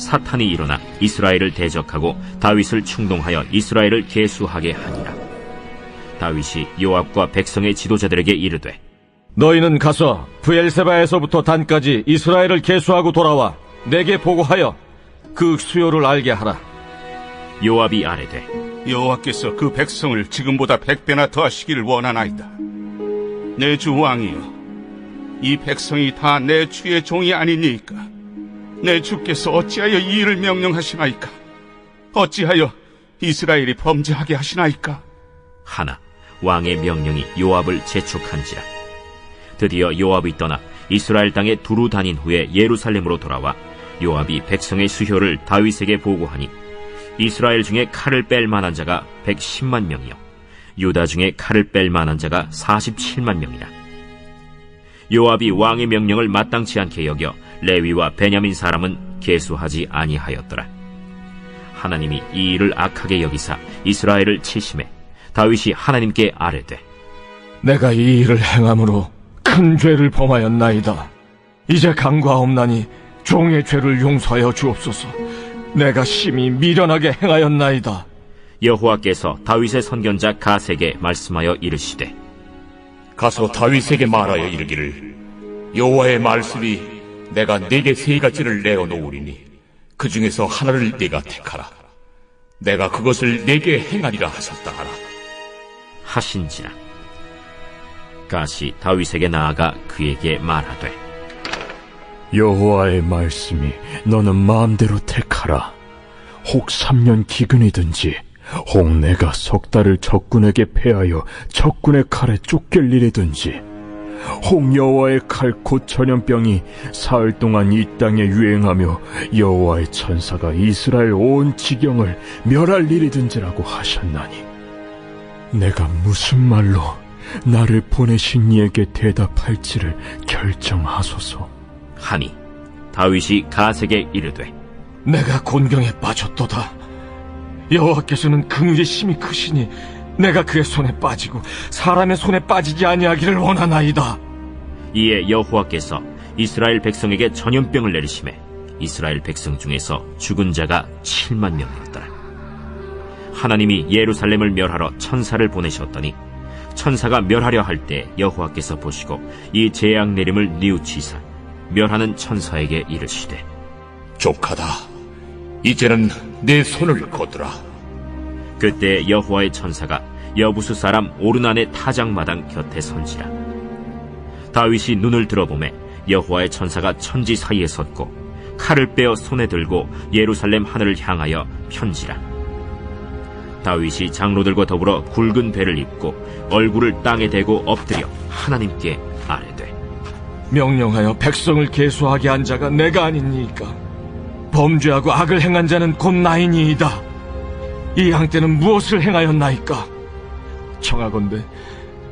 사탄이 일어나 이스라엘을 대적하고 다윗을 충동하여 이스라엘을 계수하게 하니라. 다윗이 요압과 백성의 지도자들에게 이르되, 너희는 가서 브엘세바에서부터 단까지 이스라엘을 계수하고 돌아와 내게 보고하여 그 수요를 알게 하라. 요압이 아뢰되, 여호와께서 그 백성을 지금보다 100배나 더하시기를 원하나이다. 내 주 왕이여, 이 백성이 다 내 주의 종이 아니니까 내 주께서 어찌하여 이 일을 명령하시나이까? 어찌하여 이스라엘이 범죄하게 하시나이까? 하나 왕의 명령이 요압을 재촉한지라. 드디어 요압이 떠나 이스라엘 땅에 두루 다닌 후에 예루살렘으로 돌아와 요압이 백성의 수효를 다윗에게 보고하니 이스라엘 중에 칼을 뺄 만한 자가 110만 명이요 유다 중에 칼을 뺄 만한 자가 47만 명이라. 요압이 왕의 명령을 마땅치 않게 여겨 레위와 베냐민 사람은 계수하지 아니하였더라. 하나님이 이 일을 악하게 여기사 이스라엘을 치심해 다윗이 하나님께 아뢰되, 내가 이 일을 행함으로 큰 죄를 범하였나이다. 이제 간과없나니 종의 죄를 용서하여 주옵소서. 내가 심히 미련하게 행하였나이다. 여호와께서 다윗의 선견자 가세에게 말씀하여 이르시되, 가서 다윗에게 말하여 이르기를, 여호와의 말씀이 내가 네게 세 가지를 내어놓으리니 그 중에서 하나를 네가 택하라. 내가 그것을 네게 행하리라 하셨다 하라. 하신지라. 갓이 다윗에게 나아가 그에게 말하되, 여호와의 말씀이 너는 마음대로 택하라. 혹 3년 기근이든지 혹 내가 석 달을 적군에게 패하여 적군의 칼에 쫓길 일이든지 혹 여호와의 칼 곧 전염병이 사흘 동안 이 땅에 유행하며 여호와의 천사가 이스라엘 온 지경을 멸할 일이든지라고 하셨나니 내가 무슨 말로 나를 보내신 이에게 대답할지를 결정하소서. 하니 다윗이 가세에게 이르되, 내가 곤경에 빠졌도다. 여호와께서는 긍휼이 심히 크시니 내가 그의 손에 빠지고 사람의 손에 빠지지 아니하기를 원하나이다. 이에 여호와께서 이스라엘 백성에게 전염병을 내리심에 이스라엘 백성 중에서 죽은 자가 7만 명이었더라. 하나님이 예루살렘을 멸하러 천사를 보내셨더니 천사가 멸하려 할 때 여호와께서 보시고 이 재앙 내림을 뉘우치사 멸하는 천사에게 이르시되, 족하다. 이제는 내 손을 거두라. 그때 여호와의 천사가 여부수 사람 오르난의 타작마당 곁에 선지라. 다윗이 눈을 들어보매 여호와의 천사가 천지 사이에 섰고 칼을 빼어 손에 들고 예루살렘 하늘을 향하여 편지라. 다윗이 장로들과 더불어 굵은 배를 입고 얼굴을 땅에 대고 엎드려 하나님께 아뢰되, 명령하여 백성을 계수하게 한 자가 내가 아니니까 범죄하고 악을 행한 자는 곧 나이니이다. 이 양떼는 무엇을 행하였나이까? 청하건대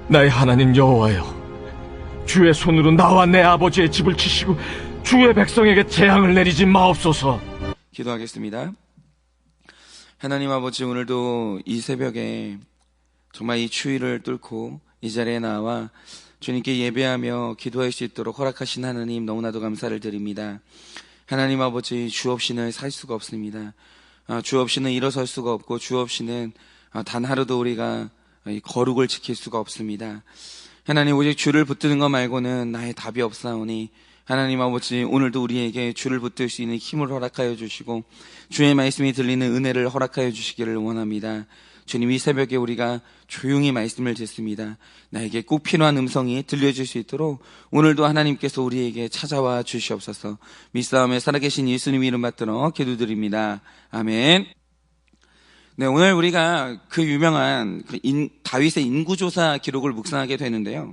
나의 하나님 여호와여, 주의 손으로 나와 내 아버지의 집을 치시고 주의 백성에게 재앙을 내리지 마옵소서. 기도하겠습니다. 하나님 아버지, 오늘도 이 새벽에 정말 이 추위를 뚫고 이 자리에 나와 주님께 예배하며 기도할 수 있도록 허락하신 하나님, 너무나도 감사를 드립니다. 하나님 아버지, 주 없이는 살 수가 없습니다. 주 없이는 일어설 수가 없고 주 없이는 단 하루도 우리가 거룩을 지킬 수가 없습니다. 하나님, 오직 주를 붙드는 것 말고는 나의 답이 없사오니 하나님 아버지, 오늘도 우리에게 주를 붙들 수 있는 힘을 허락하여 주시고 주의 말씀이 들리는 은혜를 허락하여 주시기를 원합니다. 주님, 이 새벽에 우리가 조용히 말씀을 듣습니다. 나에게 꼭 필요한 음성이 들려줄 수 있도록 오늘도 하나님께서 우리에게 찾아와 주시옵소서. 믿사오며 살아계신 예수님 이름 받들어 기도드립니다. 아멘. 네, 오늘 우리가 그 유명한 다윗의 인구조사 기록을 묵상하게 되는데요.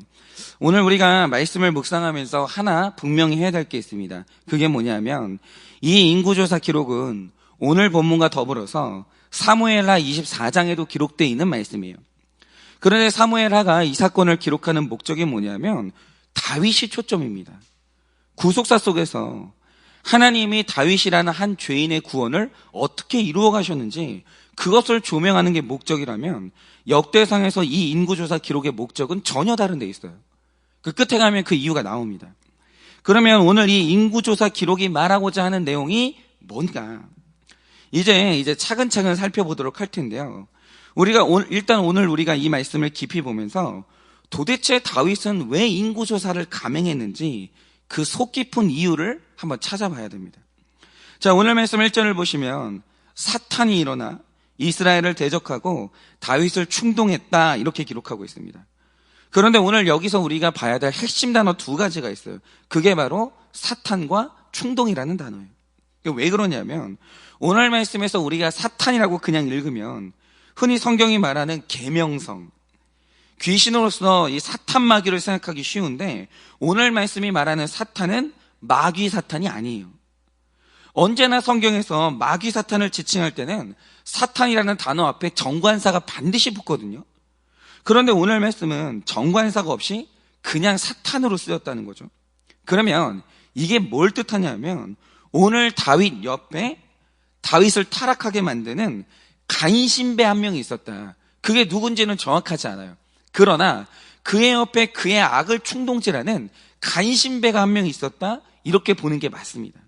오늘 우리가 말씀을 묵상하면서 하나 분명히 해야 될 게 있습니다. 그게 뭐냐면 이 인구조사 기록은 오늘 본문과 더불어서 사무엘하 24장에도 기록되어 있는 말씀이에요. 그런데 사무엘하가 이 사건을 기록하는 목적이 뭐냐면 다윗이 초점입니다. 구속사 속에서 하나님이 다윗이라는 한 죄인의 구원을 어떻게 이루어 가셨는지 그것을 조명하는 게 목적이라면 역대상에서 이 인구조사 기록의 목적은 전혀 다른 데 있어요. 그 끝에 가면 그 이유가 나옵니다. 그러면 오늘 이 인구조사 기록이 말하고자 하는 내용이 뭔가? 이제 차근차근 살펴보도록 할 텐데요. 일단 오늘 우리가 이 말씀을 깊이 보면서 도대체 다윗은 왜 인구조사를 감행했는지 그 속 깊은 이유를 한번 찾아봐야 됩니다. 자, 오늘 말씀 1절을 보시면 사탄이 일어나 이스라엘을 대적하고 다윗을 충동했다 이렇게 기록하고 있습니다. 그런데 오늘 여기서 우리가 봐야 될 핵심 단어 두 가지가 있어요. 그게 바로 사탄과 충동이라는 단어예요. 왜 그러냐면 오늘 말씀에서 우리가 사탄이라고 그냥 읽으면 흔히 성경이 말하는 계명성, 귀신으로서 이 사탄 마귀를 생각하기 쉬운데 오늘 말씀이 말하는 사탄은 마귀 사탄이 아니에요. 언제나 성경에서 마귀 사탄을 지칭할 때는 사탄이라는 단어 앞에 정관사가 반드시 붙거든요. 그런데 오늘 말씀은 정관사가 없이 그냥 사탄으로 쓰였다는 거죠. 그러면 이게 뭘 뜻하냐면 오늘 다윗 옆에 다윗을 타락하게 만드는 간신배 한 명이 있었다. 그게 누군지는 정확하지 않아요. 그러나 그의 옆에 그의 악을 충동질하는 간신배가 한 명 있었다. 이렇게 보는 게 맞습니다.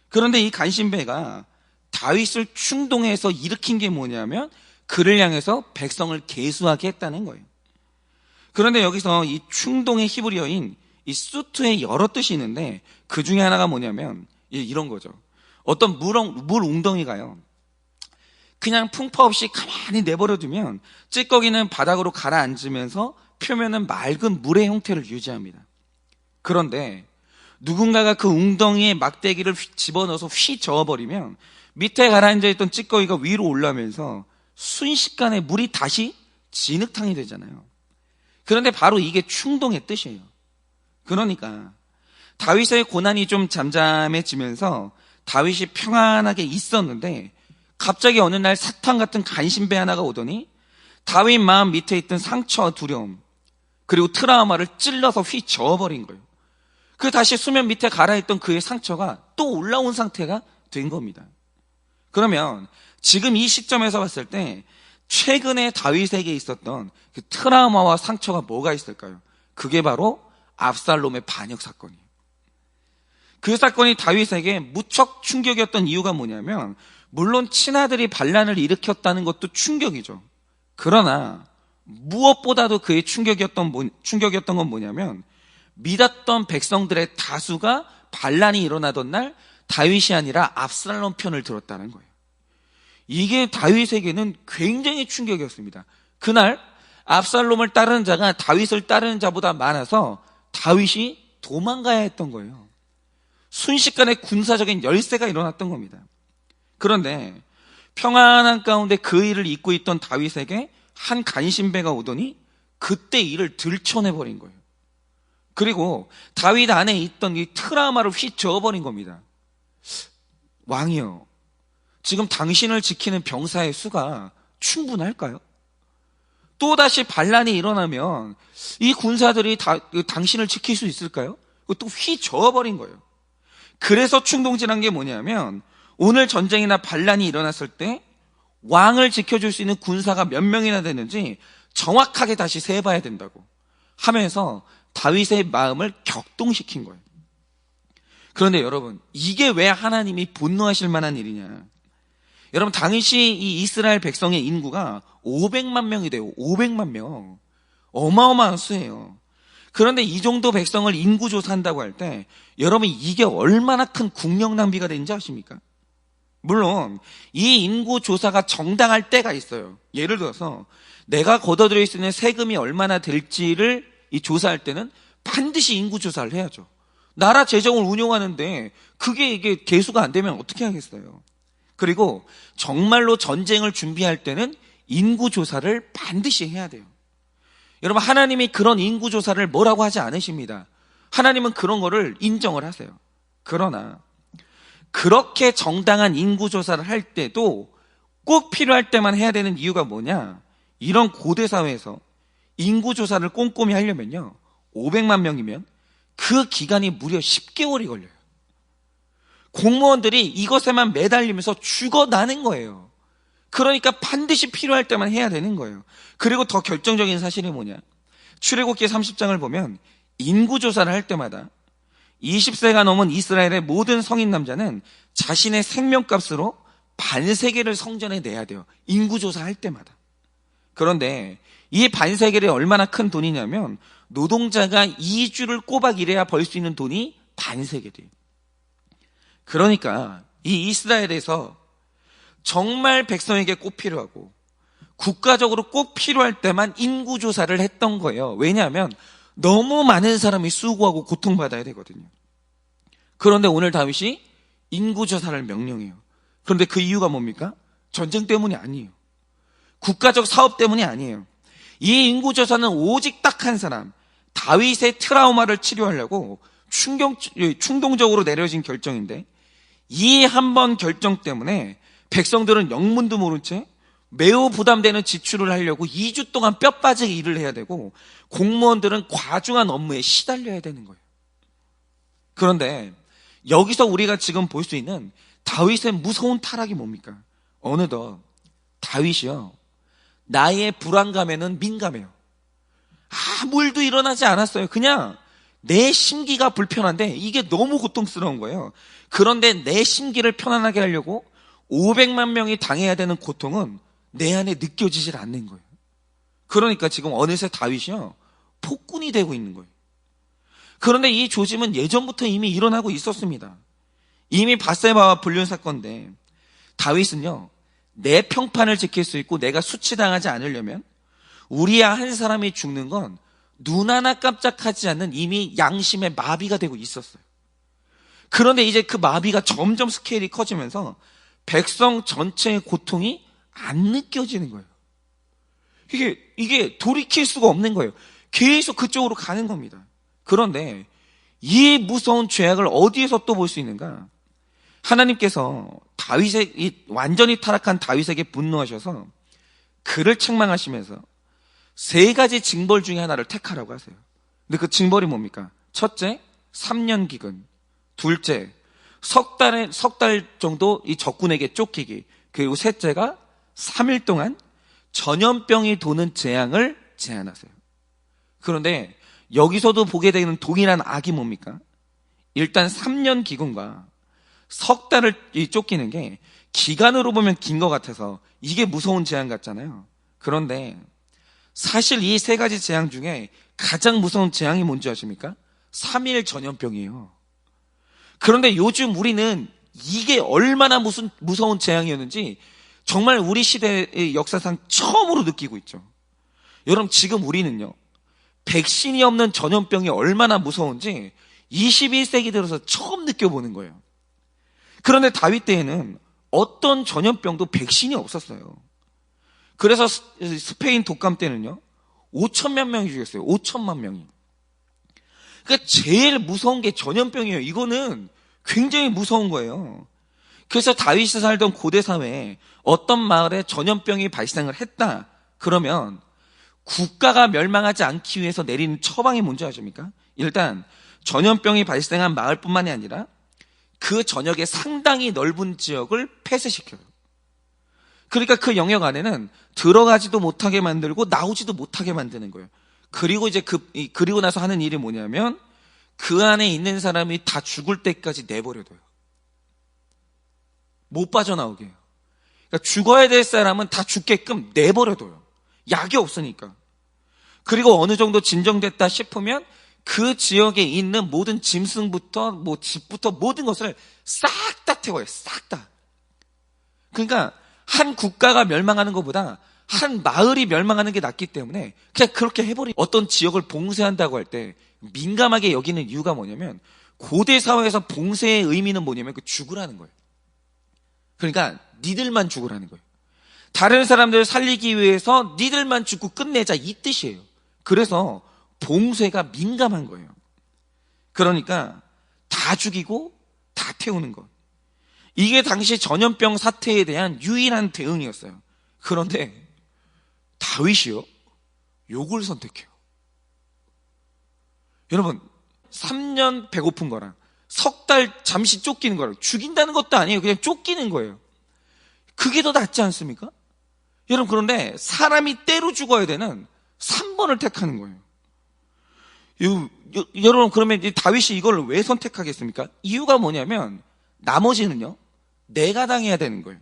그런데 이 간신배가 다윗을 충동해서 일으킨 게 뭐냐면 그를 향해서 백성을 계수하게 했다는 거예요. 그런데 여기서 이 충동의 히브리어인 이 수트에 여러 뜻이 있는데 그 중에 하나가 뭐냐면 이런 거죠. 어떤 물 웅덩이가요. 그냥 풍파 없이 가만히 내버려두면 찌꺼기는 바닥으로 가라앉으면서 표면은 맑은 물의 형태를 유지합니다. 그런데 누군가가 그 웅덩이에 막대기를 집어넣어서 휘 저어버리면 밑에 가라앉아 있던 찌꺼기가 위로 올라오면서 순식간에 물이 다시 진흙탕이 되잖아요. 그런데 바로 이게 충동의 뜻이에요. 그러니까 다윗의 고난이 좀 잠잠해지면서 다윗이 평안하게 있었는데 갑자기 어느 날 사탄 같은 간신배 하나가 오더니 다윗 마음 밑에 있던 상처와 두려움 그리고 트라우마를 찔러서 휘 저어버린 거예요. 그 다시 수면 밑에 가라앉던 그의 상처가 또 올라온 상태가 된 겁니다. 그러면 지금 이 시점에서 봤을 때 최근에 다윗에게 있었던 그 트라우마와 상처가 뭐가 있을까요? 그게 바로 압살롬의 반역 사건이에요. 그 사건이 다윗에게 무척 충격이었던 이유가 뭐냐면 물론 친아들이 반란을 일으켰다는 것도 충격이죠. 그러나 무엇보다도 그의 충격이었던 건 뭐냐면 믿었던 백성들의 다수가 반란이 일어나던 날 다윗이 아니라 압살롬 편을 들었다는 거예요. 이게 다윗에게는 굉장히 충격이었습니다. 그날 압살롬을 따르는 자가 다윗을 따르는 자보다 많아서 다윗이 도망가야 했던 거예요. 순식간에 군사적인 열세가 일어났던 겁니다. 그런데 평안한 가운데 그 일을 잊고 있던 다윗에게 한 간신배가 오더니 그때 이를 들춰내버린 거예요. 그리고 다윗 안에 있던 이 트라우마를 휘저어버린 겁니다. 왕이요, 지금 당신을 지키는 병사의 수가 충분할까요? 또다시 반란이 일어나면 이 군사들이 당신을 지킬 수 있을까요? 또 휘저어버린 거예요. 그래서 충동질한 게 뭐냐면 오늘 전쟁이나 반란이 일어났을 때 왕을 지켜줄 수 있는 군사가 몇 명이나 되는지 정확하게 다시 세봐야 된다고 하면서 다윗의 마음을 격동시킨 거예요. 그런데 여러분, 이게 왜 하나님이 분노하실 만한 일이냐? 여러분, 당시 이 이스라엘 백성의 인구가 500만 명이 돼요. 500만 명. 어마어마한 수예요. 그런데 이 정도 백성을 인구조사한다고 할 때 여러분, 이게 얼마나 큰 국력 낭비가 되는지 아십니까? 물론 이 인구조사가 정당할 때가 있어요. 예를 들어서 내가 걷어들일 수 있는 세금이 얼마나 될지를 이 조사할 때는 반드시 인구조사를 해야죠. 나라 재정을 운용하는데 이게 계수가 안 되면 어떻게 하겠어요? 그리고 정말로 전쟁을 준비할 때는 인구조사를 반드시 해야 돼요. 여러분, 하나님이 그런 인구조사를 뭐라고 하지 않으십니다. 하나님은 그런 거를 인정을 하세요. 그러나 그렇게 정당한 인구조사를 할 때도 꼭 필요할 때만 해야 되는 이유가 뭐냐? 이런 고대 사회에서 인구조사를 꼼꼼히 하려면요, 500만 명이면 그 기간이 무려 10개월이 걸려요. 공무원들이 이것에만 매달리면서 죽어나는 거예요. 그러니까 반드시 필요할 때만 해야 되는 거예요. 그리고 더 결정적인 사실이 뭐냐? 출애굽기 30장을 보면 인구조사를 할 때마다 20세가 넘은 이스라엘의 모든 성인 남자는 자신의 생명값으로 반세겔을 성전에 내야 돼요. 인구조사할 때마다. 그런데 이 반세겔이 얼마나 큰 돈이냐면 노동자가 2주를 꼬박 일해야 벌 수 있는 돈이 반세겔이에요. 그러니까 이 이스라엘에서 정말 백성에게 꼭 필요하고 국가적으로 꼭 필요할 때만 인구조사를 했던 거예요. 왜냐하면 너무 많은 사람이 수고하고 고통받아야 되거든요. 그런데 오늘 다윗이 인구조사를 명령해요. 그런데 그 이유가 뭡니까? 전쟁 때문이 아니에요. 국가적 사업 때문이 아니에요. 이 인구조사는 오직 딱 한 사람, 다윗의 트라우마를 치료하려고 충동적으로 내려진 결정인데, 이 한 번 결정 때문에 백성들은 영문도 모른 채 매우 부담되는 지출을 하려고 2주 동안 뼈 빠지게 일을 해야 되고, 공무원들은 과중한 업무에 시달려야 되는 거예요. 그런데 여기서 우리가 지금 볼 수 있는 다윗의 무서운 타락이 뭡니까? 어느덧 다윗이요, 나의 불안감에는 민감해요. 아무 일도 일어나지 않았어요. 그냥 내 심기가 불편한데 이게 너무 고통스러운 거예요. 그런데 내 심기를 편안하게 하려고 500만 명이 당해야 되는 고통은 내 안에 느껴지질 않는 거예요. 그러니까 지금 어느새 다윗이요, 폭군이 되고 있는 거예요. 그런데 이 조짐은 예전부터 이미 일어나고 있었습니다. 이미 밧세바와 불륜 사건인데, 다윗은요, 내 평판을 지킬 수 있고 내가 수치당하지 않으려면 우리야 한 사람이 죽는 건 눈 하나 깜짝하지 않는 이미 양심의 마비가 되고 있었어요. 그런데 이제 그 마비가 점점 스케일이 커지면서 백성 전체의 고통이 안 느껴지는 거예요. 이게 돌이킬 수가 없는 거예요. 계속 그쪽으로 가는 겁니다. 그런데 이 무서운 죄악을 어디에서 또 볼 수 있는가? 하나님께서 완전히 타락한 다윗에게 분노하셔서 그를 책망하시면서 3가지 징벌 중에 하나를 택하라고 하세요. 근데 그 징벌이 뭡니까? 첫째, 3년 기근. 둘째, 석 달 정도 이 적군에게 쫓기기. 그리고 셋째가 3일 동안 전염병이 도는 재앙을 제한하세요. 그런데 여기서도 보게 되는 동일한 악이 뭡니까? 일단 3년 기근과 석 달을 쫓기는 게 기간으로 보면 긴 것 같아서 이게 무서운 재앙 같잖아요. 그런데 사실 이 3가지 재앙 중에 가장 무서운 재앙이 뭔지 아십니까? 3일 전염병이에요. 그런데 요즘 우리는 이게 얼마나 무서운 재앙이었는지 정말 우리 시대의 역사상 처음으로 느끼고 있죠. 여러분, 지금 우리는요, 백신이 없는 전염병이 얼마나 무서운지 21세기 들어서 처음 느껴보는 거예요. 그런데 다윗 때에는 어떤 전염병도 백신이 없었어요. 그래서 스페인 독감 때는요, 5천만 명이 죽였어요. 5천만 명이. 그러니까 제일 무서운 게 전염병이에요. 이거는 굉장히 무서운 거예요. 그래서 다윗이 살던 고대 사회에 어떤 마을에 전염병이 발생을 했다 그러면 국가가 멸망하지 않기 위해서 내리는 처방이 뭔지 아십니까? 일단 전염병이 발생한 마을뿐만이 아니라 그 전역의 상당히 넓은 지역을 폐쇄시켜요. 그러니까 그 영역 안에는 들어가지도 못하게 만들고 나오지도 못하게 만드는 거예요. 그리고 이제 그리고 나서 하는 일이 뭐냐면 그 안에 있는 사람이 다 죽을 때까지 내버려둬요. 못 빠져나오게 해요. 그러니까 죽어야 될 사람은 다 죽게끔 내버려둬요. 약이 없으니까. 그리고 어느 정도 진정됐다 싶으면 그 지역에 있는 모든 짐승부터 집부터 모든 것을 싹 다 태워요. 싹 다. 그러니까 한 국가가 멸망하는 것보다 한 마을이 멸망하는 게 낫기 때문에 그냥 그렇게 해버리. 어떤 지역을 봉쇄한다고 할 때 민감하게 여기는 이유가 뭐냐면 고대 사회에서 봉쇄의 의미는 뭐냐면 그 죽으라는 거예요. 그러니까 니들만 죽으라는 거예요. 다른 사람들을 살리기 위해서 니들만 죽고 끝내자, 이 뜻이에요. 그래서 봉쇄가 민감한 거예요. 그러니까 다 죽이고 다 태우는 것. 이게 당시 전염병 사태에 대한 유일한 대응이었어요. 그런데 다윗이요, 욕을 선택해요. 여러분, 3년 배고픈 거랑 석 달 잠시 쫓기는 거랑 죽인다는 것도 아니에요. 그냥 쫓기는 거예요. 그게 더 낫지 않습니까? 여러분, 그런데 사람이 때로 죽어야 되는 3번을 택하는 거예요. 여러분, 그러면 이 다윗이 이걸 왜 선택하겠습니까? 이유가 뭐냐면 나머지는요, 내가 당해야 되는 거예요.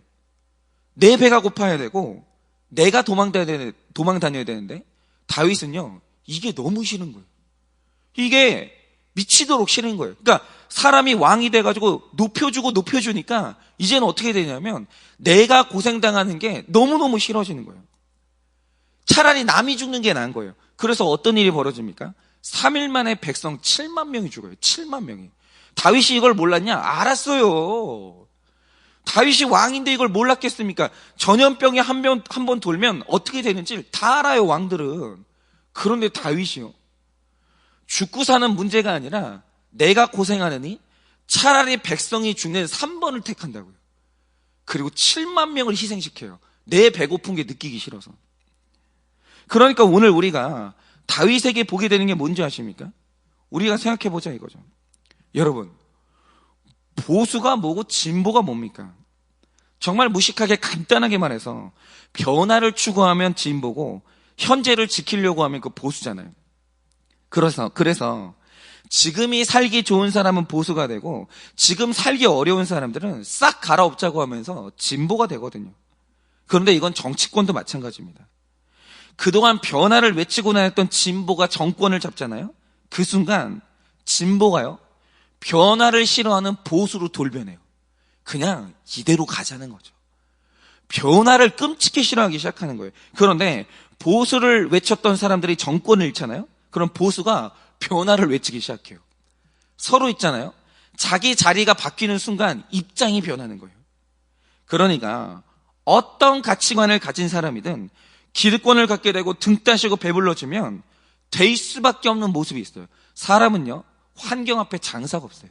내 배가 고파야 되고 내가 도망 다녀야 되는데, 다윗은요, 이게 너무 싫은 거예요. 이게 미치도록 싫은 거예요. 그러니까 사람이 왕이 돼가지고 높여주니까 이제는 어떻게 되냐면 내가 고생당하는 게 너무너무 싫어지는 거예요. 차라리 남이 죽는 게 나은 거예요. 그래서 어떤 일이 벌어집니까? 3일 만에 백성 7만 명이 죽어요. 7만 명이. 다윗이 이걸 몰랐냐? 알았어요. 다윗이 왕인데 이걸 몰랐겠습니까? 전염병이 한 번 돌면 어떻게 되는지 다 알아요, 왕들은. 그런데 다윗이요, 죽고 사는 문제가 아니라 내가 고생하느니 차라리 백성이 죽는 3번을 택한다고요. 그리고 7만 명을 희생시켜요. 내 배고픈 게 느끼기 싫어서. 그러니까 오늘 우리가 다윗에게 보게 되는 게 뭔지 아십니까? 우리가 생각해보자 이거죠. 여러분, 보수가 뭐고 진보가 뭡니까? 정말 무식하게 간단하게 말해서 변화를 추구하면 진보고 현재를 지키려고 하면 그 보수잖아요. 그래서 지금이 살기 좋은 사람은 보수가 되고 지금 살기 어려운 사람들은 싹 갈아엎자고 하면서 진보가 되거든요. 그런데 이건 정치권도 마찬가지입니다. 그동안 변화를 외치고 다녔던 진보가 정권을 잡잖아요. 그 순간 진보가요, 변화를 싫어하는 보수로 돌변해요. 그냥 이대로 가자는 거죠. 변화를 끔찍히 싫어하기 시작하는 거예요. 그런데 보수를 외쳤던 사람들이 정권을 잃잖아요. 그럼 보수가 변화를 외치기 시작해요. 서로 있잖아요, 자기 자리가 바뀌는 순간 입장이 변하는 거예요. 그러니까 어떤 가치관을 가진 사람이든 기득권을 갖게 되고 등 따시고 배불러지면 될 수밖에 없는 모습이 있어요. 사람은요, 환경 앞에 장사가 없어요.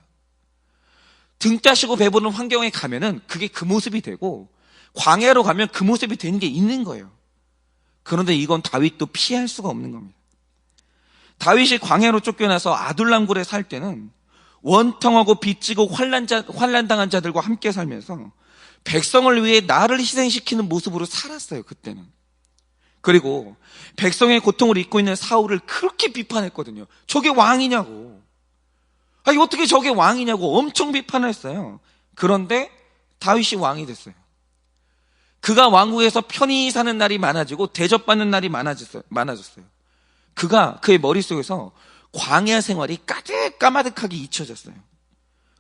등 따시고 배부른 환경에 가면은 그게 그 모습이 되고, 광야로 가면 그 모습이 되는 게 있는 거예요. 그런데 이건 다윗도 피할 수가 없는 겁니다. 다윗이 광야로 쫓겨나서 아둘람굴에 살 때는 원통하고 빚지고 환난당한 자들과 함께 살면서 백성을 위해 나를 희생시키는 모습으로 살았어요, 그때는. 그리고 백성의 고통을 잊고 있는 사울을 그렇게 비판했거든요. 저게 왕이냐고. 아니, 어떻게 저게 왕이냐고 엄청 비판을 했어요. 그런데 다윗이 왕이 됐어요. 그가 왕국에서 편히 사는 날이 많아지고 대접받는 날이 많아졌어요. 그의 머릿속에서 광야 생활이 까마득하게 잊혀졌어요.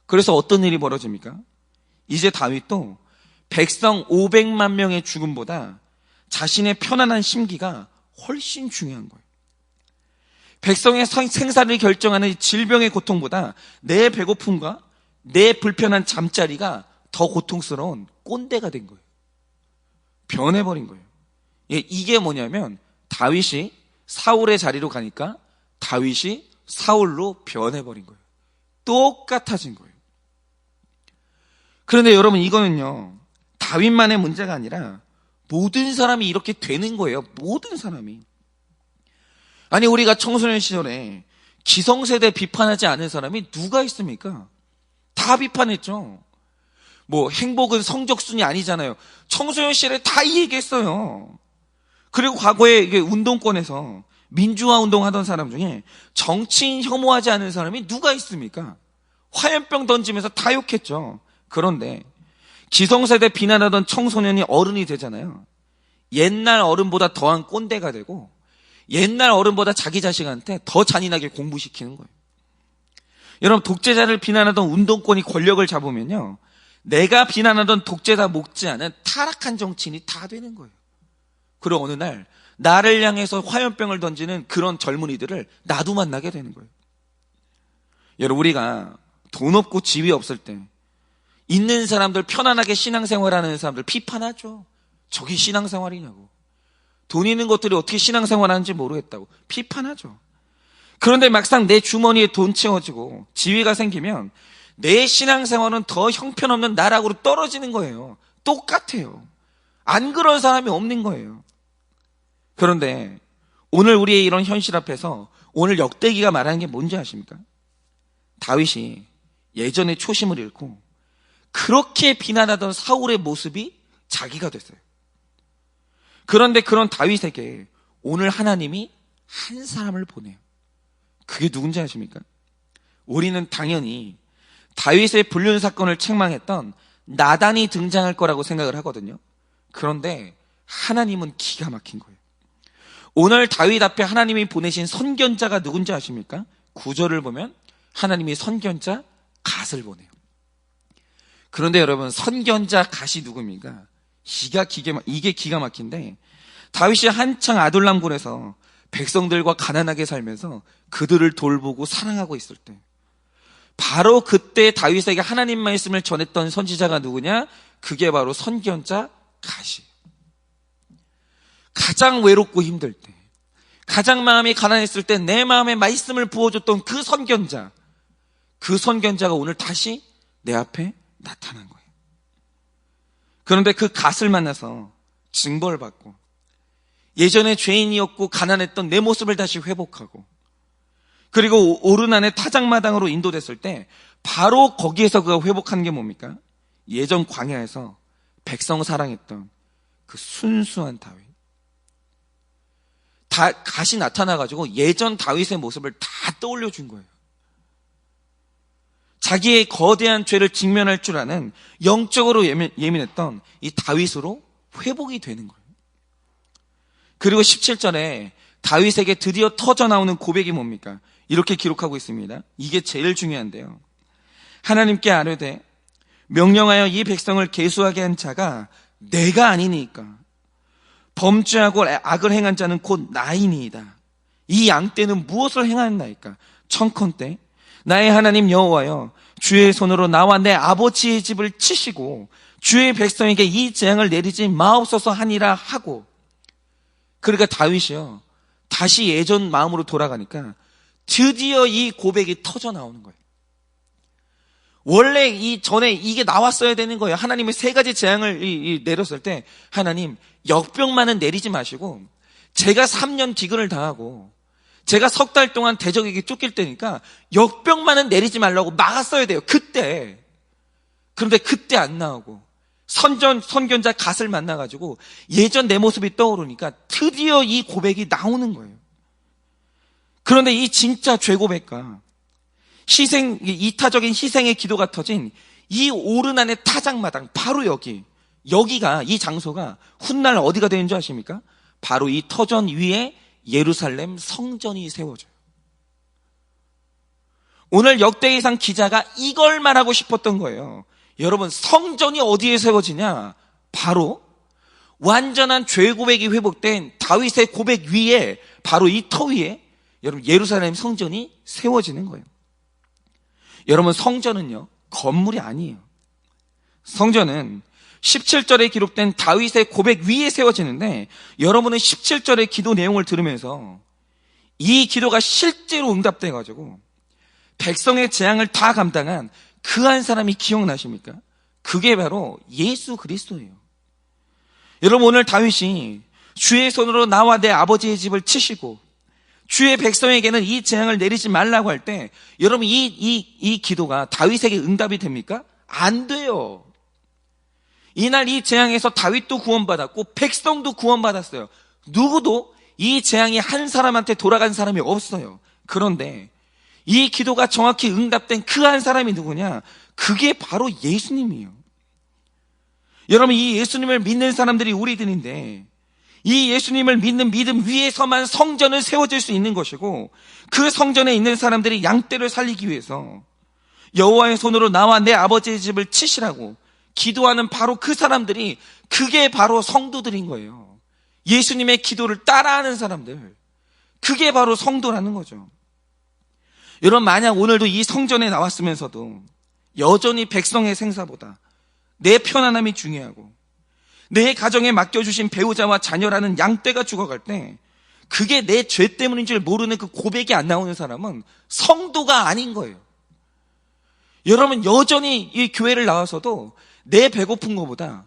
그래서 어떤 일이 벌어집니까? 이제 다윗도 백성 500만 명의 죽음보다 자신의 편안한 심기가 훨씬 중요한 거예요. 백성의 생사를 결정하는 질병의 고통보다 내 배고픔과 내 불편한 잠자리가 더 고통스러운 꼰대가 된 거예요. 변해버린 거예요. 이게 뭐냐면 다윗이 사울의 자리로 가니까 다윗이 사울로 변해버린 거예요. 똑같아진 거예요. 그런데 여러분, 이거는요, 다윗만의 문제가 아니라 모든 사람이 이렇게 되는 거예요. 모든 사람이. 아니, 우리가 청소년 시절에 기성세대 비판하지 않은 사람이 누가 있습니까? 다 비판했죠. 뭐 행복은 성적순이 아니잖아요. 청소년 시절에 다 이 얘기했어요. 그리고 과거에 이게 운동권에서 민주화 운동하던 사람 중에 정치인 혐오하지 않은 사람이 누가 있습니까? 화염병 던지면서 다 욕했죠. 그런데 기성세대 비난하던 청소년이 어른이 되잖아요. 옛날 어른보다 더한 꼰대가 되고 옛날 어른보다 자기 자식한테 더 잔인하게 공부시키는 거예요. 여러분, 독재자를 비난하던 운동권이 권력을 잡으면요, 내가 비난하던 독재자 못지않은 타락한 정치인이 다 되는 거예요. 그리고 어느 날 나를 향해서 화염병을 던지는 그런 젊은이들을 나도 만나게 되는 거예요. 여러분, 우리가 돈 없고 지위 없을 때 있는 사람들, 편안하게 신앙생활하는 사람들 비판하죠. 저게 신앙생활이냐고. 돈 있는 것들이 어떻게 신앙생활하는지 모르겠다고 비판하죠. 그런데 막상 내 주머니에 돈 채워지고 지위가 생기면 내 신앙생활은 더 형편없는 나락으로 떨어지는 거예요. 똑같아요. 안 그런 사람이 없는 거예요. 그런데 오늘 우리의 이런 현실 앞에서 오늘 역대기가 말하는 게 뭔지 아십니까? 다윗이 예전에 초심을 잃고 그렇게 비난하던 사울의 모습이 자기가 됐어요. 그런데 그런 다윗에게 오늘 하나님이 한 사람을 보내요. 그게 누군지 아십니까? 우리는 당연히 다윗의 불륜 사건을 책망했던 나단이 등장할 거라고 생각을 하거든요. 그런데 하나님은 기가 막힌 거예요. 오늘 다윗 앞에 하나님이 보내신 선견자가 누군지 아십니까? 9절을 보면 하나님이 선견자 갓을 보내요. 그런데 여러분, 선견자 갓이 누굽니까? 이게 기가 막힌데, 다윗이 한창 아둘람굴에서 백성들과 가난하게 살면서 그들을 돌보고 사랑하고 있을 때, 바로 그때 다윗에게 하나님 말씀을 전했던 선지자가 누구냐? 그게 바로 선견자 갓이에요. 가장 외롭고 힘들 때, 가장 마음이 가난했을 때 내 마음에 말씀을 부어줬던 그 선견자가 오늘 다시 내 앞에 나타난 거예요. 그런데 그 갓을 만나서 징벌을 받고 예전에 죄인이었고 가난했던 내 모습을 다시 회복하고, 그리고 오르난의 타작마당으로 인도됐을 때 바로 거기에서 그가 회복한 게 뭡니까? 예전 광야에서 백성 사랑했던 그 순수한 다윗. 갓이 나타나가지고 예전 다윗의 모습을 다 떠올려준 거예요. 자기의 거대한 죄를 직면할 줄 아는 영적으로 예민했던 이 다윗으로 회복이 되는 거예요. 그리고 17절에 다윗에게 드디어 터져나오는 고백이 뭡니까? 이렇게 기록하고 있습니다. 이게 제일 중요한데요. 하나님께 아뢰되 명령하여 이 백성을 계수하게 한 자가 내가 아니니까 범죄하고 악을 행한 자는 곧 나이니이다. 이 양떼는 무엇을 행하였나이까? 청컨대 나의 하나님 여호와여, 주의 손으로 나와 내 아버지의 집을 치시고 주의 백성에게 이 재앙을 내리지 마옵소서 하니라 하고. 그러니까 다윗이요, 다시 예전 마음으로 돌아가니까 드디어 이 고백이 터져 나오는 거예요. 원래 전에 이게 나왔어야 되는 거예요. 하나님이 세 가지 재앙을 내렸을 때, 하나님 역병만은 내리지 마시고 제가 3년 기근을 당하고 제가 석 달 동안 대적에게 쫓길 때니까 역병만은 내리지 말라고 막았어야 돼요, 그때. 그런데 그때 안 나오고 선견자 갓을 만나가지고 예전 내 모습이 떠오르니까 드디어 이 고백이 나오는 거예요. 그런데 이 진짜 죄고백과 이타적인 희생의 기도가 터진 이 오르난의 타작마당, 바로 여기가, 이 장소가 훗날 어디가 되는 줄 아십니까? 바로 이 터전 위에 예루살렘 성전이 세워져요. 오늘 역대기상 기자가 이걸 말하고 싶었던 거예요. 여러분, 성전이 어디에 세워지냐? 바로 완전한 죄 고백이 회복된 다윗의 고백 위에, 바로 이 터 위에 여러분 예루살렘 성전이 세워지는 거예요. 여러분, 성전은요 건물이 아니에요. 성전은 17절에 기록된 다윗의 고백 위에 세워지는데, 여러분은 17절의 기도 내용을 들으면서 이 기도가 실제로 응답돼가지고 백성의 재앙을 다 감당한 그 한 사람이 기억나십니까? 그게 바로 예수 그리스도예요. 여러분, 오늘 다윗이 주의 손으로 나와 내 아버지의 집을 치시고 주의 백성에게는 이 재앙을 내리지 말라고 할 때, 여러분 이 기도가 다윗에게 응답이 됩니까? 안 돼요. 이날 이 재앙에서 다윗도 구원받았고 백성도 구원받았어요. 누구도 이 재앙이 한 사람한테 돌아간 사람이 없어요. 그런데 이 기도가 정확히 응답된 그 한 사람이 누구냐? 그게 바로 예수님이에요. 여러분, 이 예수님을 믿는 사람들이 우리들인데, 이 예수님을 믿는 믿음 위에서만 성전을 세워질 수 있는 것이고, 그 성전에 있는 사람들이 양떼를 살리기 위해서 여호와의 손으로 나와 내 아버지의 집을 치시라고 기도하는 바로 그 사람들이, 그게 바로 성도들인 거예요. 예수님의 기도를 따라하는 사람들, 그게 바로 성도라는 거죠. 여러분, 만약 오늘도 이 성전에 나왔으면서도 여전히 백성의 생사보다 내 편안함이 중요하고 내 가정에 맡겨주신 배우자와 자녀라는 양떼가 죽어갈 때 그게 내 죄 때문인 줄 모르는 그 고백이 안 나오는 사람은 성도가 아닌 거예요. 여러분, 여전히 이 교회를 나와서도 내 배고픈 것보다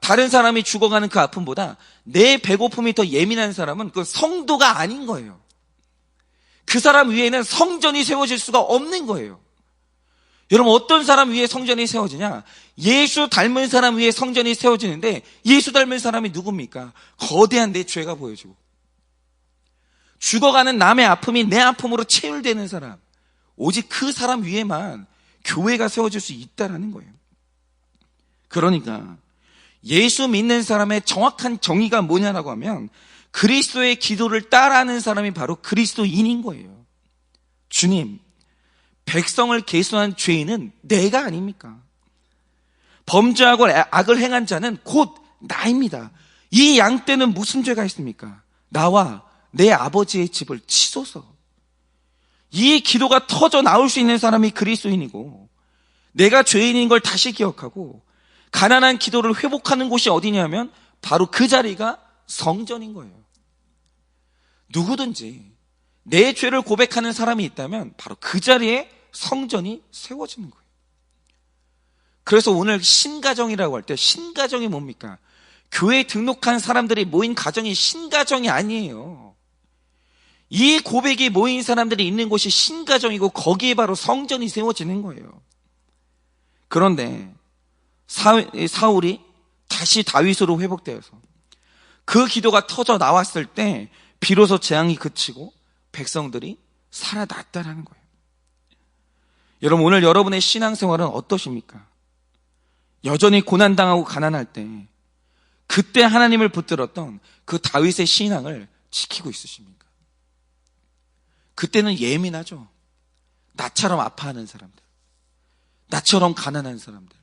다른 사람이 죽어가는 그 아픔보다 내 배고픔이 더 예민한 사람은 그 성도가 아닌 거예요. 그 사람 위에는 성전이 세워질 수가 없는 거예요. 여러분, 어떤 사람 위에 성전이 세워지냐? 예수 닮은 사람 위에 성전이 세워지는데, 예수 닮은 사람이 누굽니까? 거대한 내 죄가 보여지고 죽어가는 남의 아픔이 내 아픔으로 체휼되는 사람, 오직 그 사람 위에만 교회가 세워질 수 있다라는 거예요. 그러니까 예수 믿는 사람의 정확한 정의가 뭐냐라고 하면 그리스도의 기도를 따라하는 사람이 바로 그리스도인인 거예요. 주님, 백성을 계수한 죄인은 내가 아닙니까? 범죄하고 악을 행한 자는 곧 나입니다. 이 양떼는 무슨 죄가 있습니까? 나와 내 아버지의 집을 치소서. 이 기도가 터져 나올 수 있는 사람이 그리스도인이고, 내가 죄인인 걸 다시 기억하고 가난한 기도를 회복하는 곳이 어디냐면 바로 그 자리가 성전인 거예요. 누구든지 내 죄를 고백하는 사람이 있다면 바로 그 자리에 성전이 세워지는 거예요. 그래서 오늘 신가정이라고 할 때, 신가정이 뭡니까? 교회에 등록한 사람들이 모인 가정이 신가정이 아니에요. 이 고백이 모인 사람들이 있는 곳이 신가정이고 거기에 바로 성전이 세워지는 거예요. 그런데 사울이 다시 다윗으로 회복되어서 그 기도가 터져 나왔을 때 비로소 재앙이 그치고 백성들이 살아났다라는 거예요. 여러분, 오늘 여러분의 신앙생활은 어떠십니까? 여전히 고난당하고 가난할 때 그때 하나님을 붙들었던 그 다윗의 신앙을 지키고 있으십니까? 그때는 예민하죠. 나처럼 아파하는 사람들, 나처럼 가난한 사람들,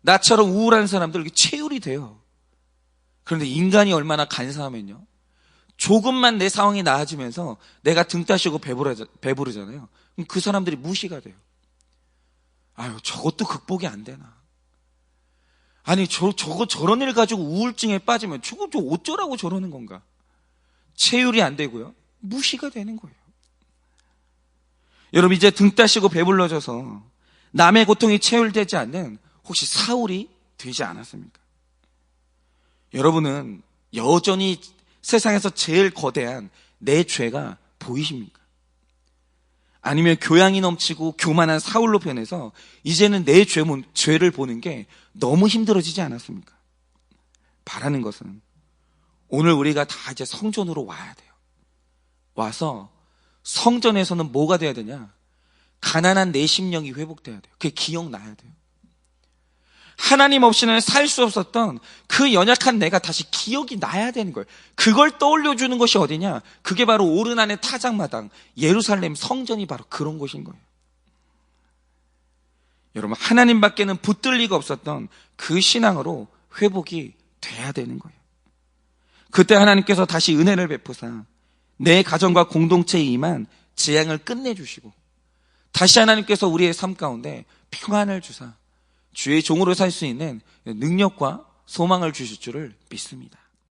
나처럼 우울한 사람들, 이렇게 체휼이 돼요. 그런데 인간이 얼마나 간사하면요, 조금만 내 상황이 나아지면서 내가 등 따시고 배부르잖아요. 그럼 그 사람들이 무시가 돼요. 아유, 저것도 극복이 안 되나. 아니, 저거 저런 일 가지고 우울증에 빠지면 저거 어쩌라고 저러는 건가. 체휼이 안 되고요, 무시가 되는 거예요. 여러분, 이제 등 따시고 배불러져서 남의 고통이 체휼되지 않는 혹시 사울이 되지 않았습니까? 여러분은 여전히 세상에서 제일 거대한 내 죄가 보이십니까? 아니면 교양이 넘치고 교만한 사울로 변해서 이제는 내 죄를 보는 게 너무 힘들어지지 않았습니까? 바라는 것은 오늘 우리가 다 이제 성전으로 와야 돼요. 와서 성전에서는 뭐가 돼야 되냐? 가난한 내 심령이 회복돼야 돼요. 그게 기억나야 돼요. 하나님 없이는 살 수 없었던 그 연약한 내가 다시 기억이 나야 되는 거예요. 그걸 떠올려주는 것이 어디냐? 그게 바로 오르난의 타작마당, 예루살렘 성전이 바로 그런 곳인 거예요. 여러분, 하나님밖에는 붙들 리가 없었던 그 신앙으로 회복이 돼야 되는 거예요. 그때 하나님께서 다시 은혜를 베푸사 내 가정과 공동체에 임한 재앙을 끝내주시고 다시 하나님께서 우리의 삶 가운데 평안을 주사 주의 종으로 살 수 있는 능력과 소망을 주실 줄을 믿습니다.